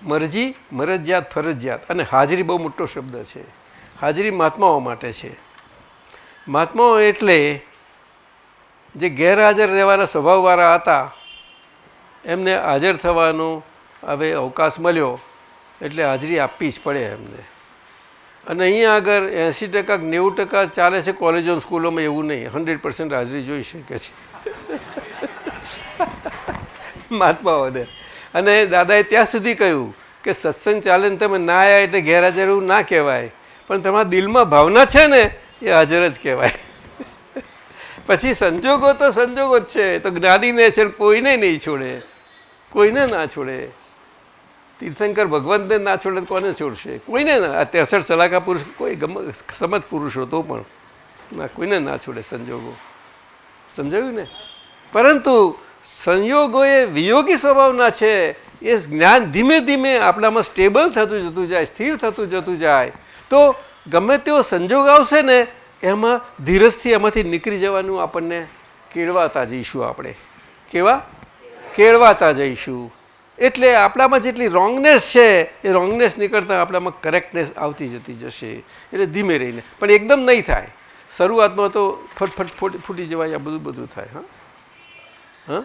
મરજી, મરજિયાત, ફરજિયાત અને હાજરી બહુ મોટો શબ્દ છે. હાજરી મહાત્માઓ માટે છે. મહાત્માઓ એટલે જે ગેરહાજર રહેવાના સ્વભાવવાળા હતા એમને હાજર થવાનો હવે અવકાશ મળ્યો એટલે હાજરી આપવી જ પડે એમને. અને અહીંયા આગળ 80% 90% ચાલે છે કોલેજો સ્કૂલોમાં, એવું નહીં, 100% હાજરી જોઈ શકે છે મહાત્માઓને. અને દાદાએ ત્યાં સુધી કહ્યું કે સત્સંગ ચાલે ને તમે ના આવ્યા એટલે ગેરહાજર એવું ના કહેવાય, પણ તમારા દિલમાં ભાવના છે ને એ હાજર જ કહેવાય. પછી સંજોગો તો સંજોગો જ છે, તો જ્ઞાનીને છે કોઈને નહીં છોડે, કોઈને ના છોડે. તીર્થંકર ભગવંતને ના છોડે તો કોને છોડશે? કોઈને ના. આ 63 સલાહકા પુરુષ કોઈ સમજ પુરુષો તો પણ ના, કોઈને ના છોડે સંજોગો. સમજાયું ને? પરંતુ સંયોગો એ વિયોગી સ્વભાવના છે. એ જ્ઞાન ધીમે ધીમે આપણામાં સ્ટેબલ થતું જતું જાય, સ્થિર થતું જતું જાય, તો ગમે તેવો સંજોગ આવશે ને એમાં ધીરજથી એમાંથી નીકળી જવાનું આપણને કેળવાતા જઈશું. આપણે કેવા કેળવાતા જઈશું. એટલે આપણામાં જેટલી રોંગનેસ છે એ રોંગનેસ નીકળતા આપણામાં કરેક્ટનેસ આવતી જતી જશે. એટલે ધીમે રહીને, પણ એકદમ નહીં થાય. શરૂઆતમાં તો ફટફટ ફૂટી જવાય, આ બધું થાય. હા હા